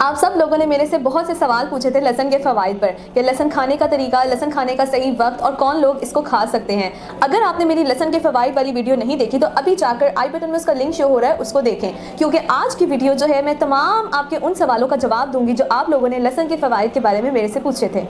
आप सब लोगों ने मेरे से बहुत से सवाल पूछे थे लहसन के फ़वाइद पर कि लहसन खाने का तरीका, लहसन खाने का सही वक्त और कौन लोग इसको खा सकते हैं। अगर आपने मेरी लहसन के फ़वाइद वाली वीडियो नहीं देखी तो अभी जाकर आई बटन में उसका लिंक शो हो रहा है, उसको देखें, क्योंकि आज की वीडियो जो है मैं तमाम आपके उन सवालों का जवाब दूंगी जो आप लोगों ने लहसन के फ़वाइद के बारे में मेरे से पूछे थे।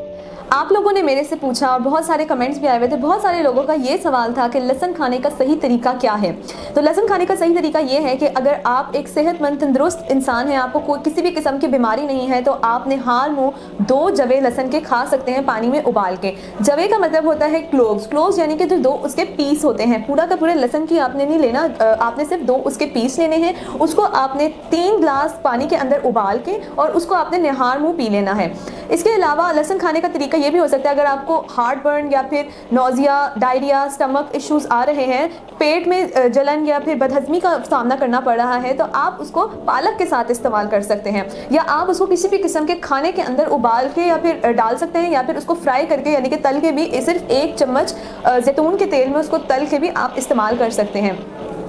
आप लोगों ने मेरे से पूछा और बहुत सारे कमेंट्स भी आए हुए थे। बहुत सारे लोगों का ये सवाल था कि लहसन खाने का सही तरीका क्या है। तो लहसन खाने का सही तरीका ये है कि अगर आप एक सेहतमंद तंदुरुस्त इंसान हैं, आपको कोई किसी भी किस्म की बीमारी नहीं है, तो आप निहार मुँह 2 जवे लहसन के खा सकते हैं पानी में उबाल के। जवे का मतलब होता है क्लोव्स यानी कि जो 2 उसके पीस होते हैं। पूरा का पूरे लहसन की आपने नहीं लेना, आपने सिर्फ 2 उसके पीस लेने हैं। उसको आपने 3 गिलास पानी के अंदर उबाल के और उसको आपने निहार मुँह पी लेना है। इसके अलावा लहसन खाने का तरीका ये भी हो सकता है, अगर आपको हार्ट बर्न या फिर नोजिया, डायरिया, स्टमक इश्यूज आ रहे हैं, पेट में जलन या फिर बदहजमी का सामना करना पड़ रहा है, तो आप उसको पालक के साथ इस्तेमाल कर सकते हैं, या आप उसको किसी भी किस्म के खाने के अंदर उबाल के या फिर डाल सकते हैं, या फिर उसको फ्राई करके यानी कि तल के भी सिर्फ 1 चम्मच जैतून के तेल में उसको तल के भी आप इस्तेमाल कर सकते हैं।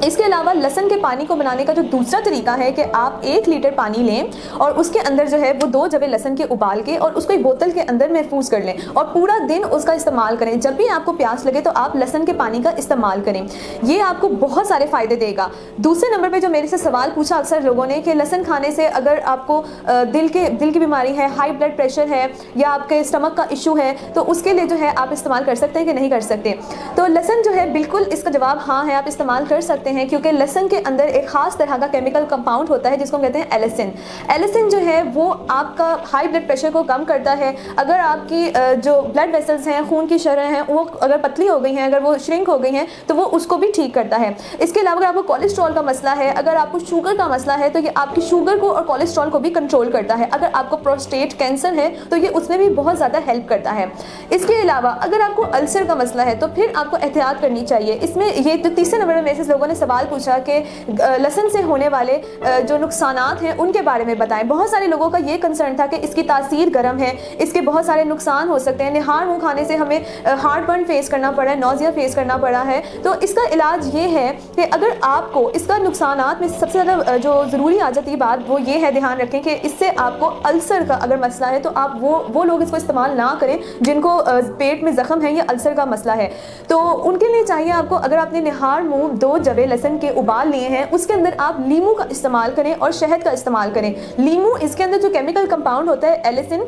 इसके अलावा लहसन के पानी को बनाने का जो दूसरा तरीका है कि आप 1 लीटर पानी लें और उसके अंदर जो है वो 2 जवे लहसन के उबाल के और उसको एक बोतल के अंदर महफूज कर लें और पूरा दिन उसका इस्तेमाल करें। जब भी आपको प्यास लगे तो आप लहसन के पानी का इस्तेमाल करें, ये आपको बहुत सारे फ़ायदे देगा। दूसरे नंबर पे जो मेरे से सवाल पूछा अक्सर लोगों ने कि लहसन खाने से अगर आपको दिल की बीमारी है, हाई ब्लड प्रेशर है या आपके स्टमक का इशू है, तो उसके लिए जो है आप इस्तेमाल कर सकते हैं कि नहीं कर सकते। तो लहसन जो है बिल्कुल इसका जवाब हाँ है, आप इस्तेमाल कर सकते हैं, क्योंकि लहसन के अंदर एक खास तरह का केमिकल कंपाउंड होता है जिसको कहते हैं एलिसिन। एलिसिन जो है वो आपका हाई ब्लड प्रेशर को कम करता है। अगर आपकी जो ब्लड वेसल्स हैं, खून की शरह हैं, वो अगर पतली हो गई हैं, अगर वो श्रिंक हो गई हैं, तो वो उसको भी ठीक करता है। इसके अलावा अगर आपको कोलेस्ट्रॉल का मसला है, अगर आपको शुगर का मसला है, तो ये आपकी शुगर को और कोलेस्ट्रॉल को भी कंट्रोल करता है। अगर आपको प्रोस्टेट कैंसर है तो ये उसमें भी बहुत ज़्यादा हेल्प करता है। इसके अलावा अगर आपको अल्सर का मसला है तो फिर आपको एहतियात करनी चाहिए। इसमें ये तो तीसरे नंबर में मेरे से लोगों ने सवाल पूछा कि लहसन से होने वाले जो नुकसानात हैं उनके बारे में बताएं। बहुत सारे लोगों का ये कंसर्न था कि इसकी तासीर गर्म है, इसके बहुत सारे नुकसान हो सकते हैं। निहार मुँह खाने से हमें हार्ट बर्न फेस करना पड़ा है, नोजिया फेस करना पड़ा है। तो इसका इलाज ये है कि अगर आपको इसका नुकसानात में सबसे ज़्यादा जो ज़रूरी आ जाती है बात वो ये है, ध्यान रखें कि इससे आपको अल्सर का अगर मसला है तो आप वो लोग इसको इस्तेमाल ना करें जिनको पेट में ज़ख्म है या अल्सर का मसला है। तो उनके लिए चाहिए आपको, अगर आपने निहार मुँह 2 जवे लहसन के उबाल लिए हैं, उसके अंदर आप लीमू का इस्तेमाल करें और शहद का इस्तेमाल करें। लीमू इसके अंदर जो केमिकल कंपाउंड होता है एलिसिन,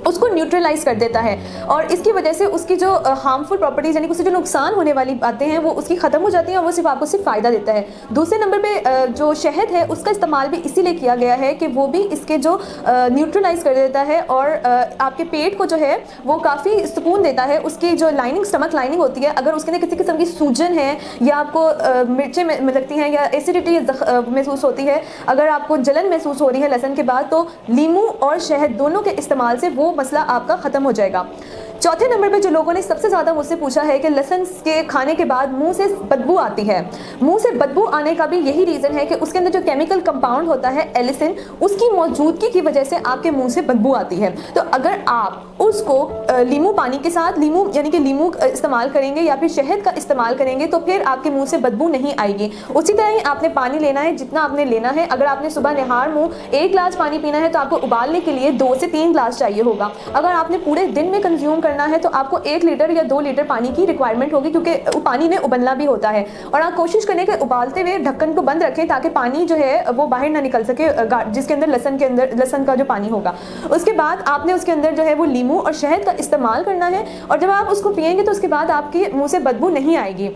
उसको न्यूट्रलाइज कर देता है और इसकी वजह से उसकी जो हार्मफुल प्रॉपर्टीज़ यानी कि उससे जो नुकसान होने वाली बातें हैं वो उसकी ख़त्म हो जाती हैं और वो सिर्फ आपको फ़ायदा देता है। दूसरे नंबर पे जो शहद है उसका इस्तेमाल भी इसीलिए किया गया है कि वो भी इसके जो न्यूट्रलाइज कर देता है और आपके पेट को जो है वो काफ़ी सुकून देता है। उसकी जो लाइनिंग, स्टमक लाइनिंग होती है, अगर उसके अंदर किसी किस्म की सूजन है या आपको मिर्चें लगती हैं या एसिडिटी महसूस होती है, अगर आपको जलन महसूस हो रही है लहसन के बाद, तो लीमू और शहद दोनों के इस्तेमाल से वो मसला आपका ख़त्म हो जाएगा। चौथे नंबर पे जो लोगों ने सबसे ज़्यादा मुझसे पूछा है कि लहसन के खाने के बाद मुंह से बदबू आती है। मुंह से बदबू आने का भी यही रीज़न है कि उसके अंदर जो केमिकल कंपाउंड होता है एलिसिन, उसकी मौजूदगी की वजह से आपके मुंह से बदबू आती है। तो अगर आप उसको लीमू पानी के साथ, लीमू यानी कि लीमू इस्तेमाल करेंगे या फिर शहद का इस्तेमाल करेंगे तो फिर आपके मुँह से बदबू नहीं आएगी। उसी तरह ही आपने पानी लेना है जितना आपने लेना है। अगर आपने सुबह निहार मुँह 1 गिलास पानी पीना है तो आपको उबालने के लिए 2 से 3 गिलास चाहिए होगा। अगर आपने पूरे दिन में कंज्यूम करना है तो आपको 1 लीटर या 2 लीटर पानी की रिक्वायरमेंट होगी, क्योंकि पानी ने उबलना भी होता है। और आप कोशिश करें कि उबालते हुए ढक्कन को बंद रखें ताकि पानी जो है वो बाहर ना निकल सके, जिसके अंदर लहसन का जो पानी होगा। उसके बाद आपने उसके अंदर जो है वो लीमू और शहद का इस्तेमाल करना है और जब आप उसको पिएंगे तो उसके बाद आपके मुँह से बदबू नहीं आएगी।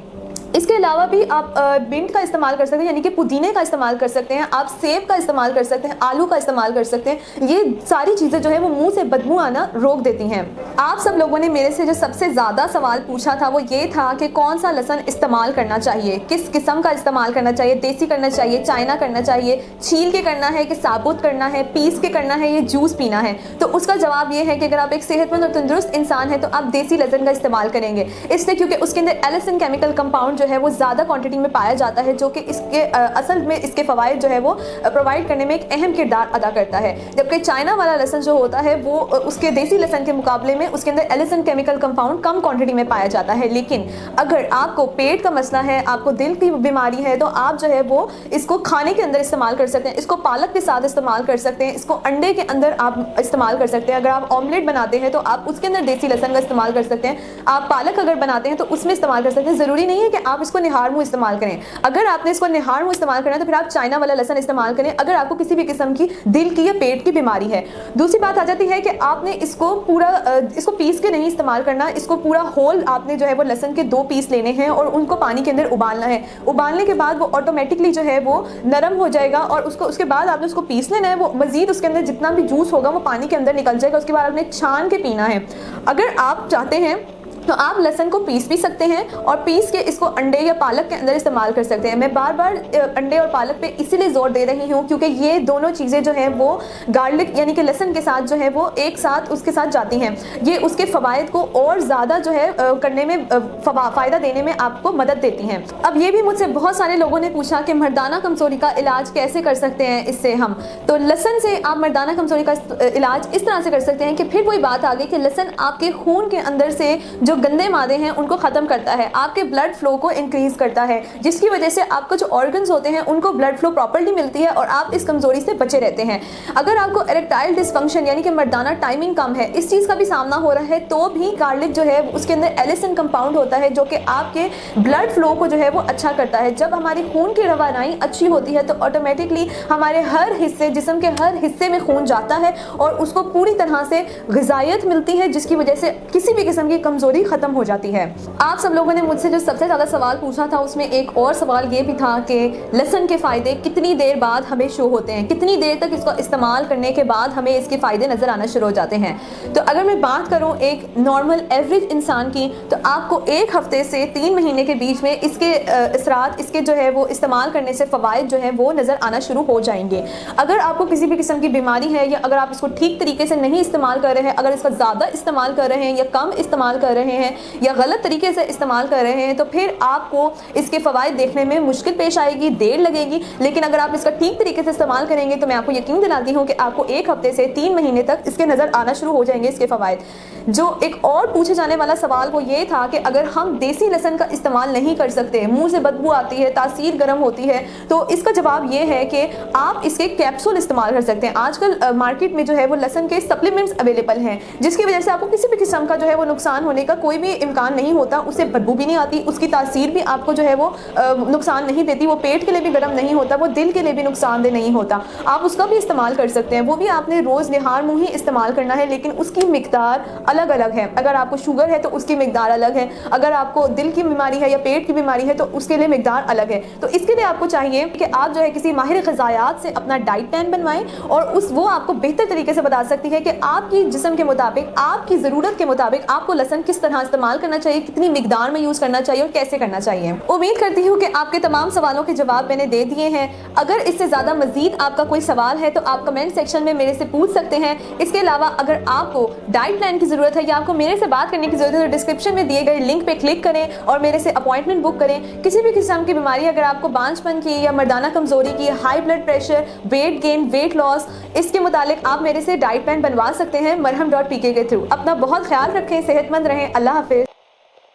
इसके अलावा भी आप मिंट का इस्तेमाल कर सकते हैं, यानी कि पुदीने का इस्तेमाल कर सकते हैं, आप सेब का इस्तेमाल कर सकते हैं, आलू का इस्तेमाल कर सकते हैं। ये सारी चीज़ें जो है वो मुंह से बदबू आना रोक देती हैं। आप सब लोगों ने मेरे से जो सबसे ज़्यादा सवाल पूछा था वो ये था कि कौन सा लहसन इस्तेमाल करना चाहिए, किस किस्म का इस्तेमाल करना चाहिए, देसी करना चाहिए, चाइना करना चाहिए, छील के करना है कि साबुत करना है, पीस के करना है, ये जूस पीना है। तो उसका जवाब ये है कि अगर आप एक सेहतमंद और तंदुरुस्त इंसान हैं तो आप देसी लहसन का इस्तेमाल करेंगे, इसलिए क्योंकि उसके अंदर एलिसिन केमिकल कंपाउंड जो है वो ज़्यादा क्वांटिटी में पाया जाता है, जो कि इसके असल में इसके फ़वाइद जो है वो प्रोवाइड करने में एक अहम किरदार अदा करता है। जबकि चाइना वाला लहसुन जो होता है वो उसके देसी लहसुन के मुकाबले में उसके अंदर एलिसन केमिकल कंपाउंड कम क्वांटिटी में पाया जाता है। लेकिन अगर आपको पेट का मसला है, आपको दिल की बीमारी है, तो आप जो है वो इसको खाने के अंदर इस्तेमाल कर सकते हैं, इसको पालक के साथ इस्तेमाल कर सकते हैं, इसको अंडे के अंदर आप इस्तेमाल कर सकते हैं। अगर आप ऑमलेट बनाते हैं तो आप उसके अंदर देसी लहसुन का इस्तेमाल कर सकते हैं। आप पालक अगर बनाते हैं तो उसमें इस्तेमाल कर सकते हैं। ज़रूरी नहीं है कि आप इसको निहार मुँह इस्तेमाल करें। अगर आपने इसको निहार मुँह इस्तेमाल करना है तो फिर आप चाइना वाला लहसुन इस्तेमाल करें अगर आपको किसी भी किस्म की दिल की या पेट की बीमारी है। दूसरी बात आ जाती है कि आपने इसको पूरा इसको पीस के नहीं इस्तेमाल करना, इसको पूरा होल आपने जो है वो लहसुन के 2 पीस लेने हैं और उनको पानी के अंदर उबालना है। उबालने के बाद वो ऑटोमेटिकली जो है वो नरम हो जाएगा और उसके बाद आपने उसको पीस लेना है। वो मजीद उसके अंदर जितना भी जूस होगा वो पानी के अंदर निकल जाएगा। उसके बाद आपने छान के पीना है। अगर आप चाहते हैं तो आप लहसुन को पीस भी सकते हैं और पीस के इसको अंडे या पालक के अंदर इस्तेमाल कर सकते हैं। मैं बार बार अंडे और पालक पे इसीलिए जोर दे रही हूँ क्योंकि ये दोनों चीज़ें जो हैं वो गार्लिक यानी कि लहसुन के साथ जो है वो एक साथ उसके साथ जाती हैं। ये उसके फ़वाइद को और ज़्यादा जो है करने में फ़ायदा देने में आपको मदद देती हैं। अब ये भी मुझसे बहुत सारे लोगों ने पूछा कि मर्दाना कमज़ोरी का इलाज कैसे कर सकते हैं इससे हम। तो लहसुन से आप मर्दाना कमज़ोरी का इलाज इस तरह से कर सकते हैं कि फिर वही बात आ गई कि लहसुन आपके खून के अंदर से जो गंदे मादे हैं उनको ख़त्म करता है, आपके ब्लड फ्लो को इंक्रीज़ करता है, जिसकी वजह से आपको जो ऑर्गन्स होते हैं उनको ब्लड फ्लो प्रॉपर्ली मिलती है और आप इस कमज़ोरी से बचे रहते हैं। अगर आपको इरेक्टाइल डिसफंक्शन यानी कि मर्दाना टाइमिंग कम है, इस चीज़ का भी सामना हो रहा है, तो भी गार्लिक जो है उसके अंदर एलिसन कंपाउंड होता है जो कि आपके ब्लड फ्लो को जो है वो अच्छा करता है। जब हमारी खून की रवानाई अच्छी होती है तो ऑटोमेटिकली हमारे हर हिस्से, जिस्म के हर हिस्से में खून जाता है और उसको पूरी तरह से ग़िज़ायत मिलती है, जिसकी वजह से किसी भी किस्म की कमज़ोरी ख़त्म हो जाती है। आप सब लोगों ने मुझसे जो सबसे ज़्यादा सवाल पूछा था उसमें एक और सवाल ये भी था कि लहसुन के फ़ायदे कितनी देर बाद हमें शो होते हैं, कितनी देर तक इसको इस्तेमाल करने के बाद हमें इसके फ़ायदे नज़र आना शुरू हो जाते हैं। तो अगर मैं बात करूँ एक नॉर्मल एवरेज इंसान की, तो आपको 1 हफ्ते से 3 महीने के बीच में इसके असरात, इसके जो है वो इस्तेमाल करने से फ़वाइद जो है वो नज़र आना शुरू हो जाएंगे। अगर आपको किसी भी किस्म की बीमारी है या अगर आप इसको ठीक तरीके से नहीं इस्तेमाल कर रहे हैं, अगर इसका ज़्यादा इस्तेमाल कर रहे हैं या कम इस्तेमाल कर रहे हैं या गलत तरीके से इस्तेमाल कर रहे हैं, तो फिर आपको इसके फ़वाइद देखने में मुश्किल पेश आएगी, देर लगेगी। लेकिन अगर आप इसका ठीक तरीके से इस्तेमाल करेंगे तो मैं आपको यकीन दिलाती हूँ कि आपको 1 हफ्ते से 3 महीने तक इसके नज़र आना शुरू हो जाएंगे इसके फ़वाइद। जो एक और पूछे जाने वाला सवाल वो ये था कि अगर हम देसी लहसुन का इस्तेमाल नहीं कर सकते, मुंह से बदबू आती है, तासीर गर्म होती है, तो इसका जवाब ये है कि आप इसके कैप्सूल इस्तेमाल कर सकते हैं। आजकल मार्केट में जो है वो लहसुन के सप्लीमेंट्स अवेलेबल हैं, जिसकी वजह से आपको किसी भी किस्म का जो है वो नुकसान होने का कोई भी इम्कान नहीं होता। उससे बदबू भी नहीं आती, उसकी तासीर भी आपको जो है वो नुकसान नहीं देती, वो पेट के लिए भी गर्म नहीं होता, वो दिल के लिए भी नुकसानदेह नहीं होता। आप उसका भी इस्तेमाल कर सकते हैं। वो भी आपने रोज़ निहार मुँह ही इस्तेमाल करना है, लेकिन उसकी मिकदार अलग अलग है। अगर आपको शुगर है तो उसकी मिकदार अलग है, अगर आपको दिल की बीमारी है या पेट की बीमारी है तो उसके लिए मिकदार अलग है। तो इसके लिए आपको चाहिए कि आप जो है किसी माहिर ग़िज़ायात से अपना डाइट प्लान बनवाएं और वो आपको बेहतर तरीके से बता सकती है कि आपकी जिस्म के मुताबिक, आपकी ज़रूरत के मुताबिक आपको लहसुन किस तरह इस्तेमाल करना चाहिए, कितनी मिकदार में यूज़ करना चाहिए और कैसे करना चाहिए। उम्मीद करती हूँ कि आपके तमाम सवालों के जवाब मैंने दे दिए हैं। अगर इससे ज़्यादा मज़ीद आपका कोई सवाल है तो आप कमेंट सेक्शन में मेरे से पूछ सकते हैं। इसके अलावा अगर आपको डाइट प्लान की ज़रूरत है या आपको मेरे से बात करने की ज़रूरत है तो डिस्क्रिप्शन में दिए गए लिंक पे क्लिक करें और मेरे से अपॉइंटमेंट बुक करें। किसी भी किस्म की बीमारी, अगर आपको बांझपन की या मर्दाना कमज़ोरी की, high blood pressure, weight gain, weight loss, इसके मुतालिक आप मेरे से डाइट प्लान बनवा सकते हैं मरहम.pk के थ्रू। अपना बहुत ख्याल रखें, सेहतमंद रहें। अल्लाह हाफिज़।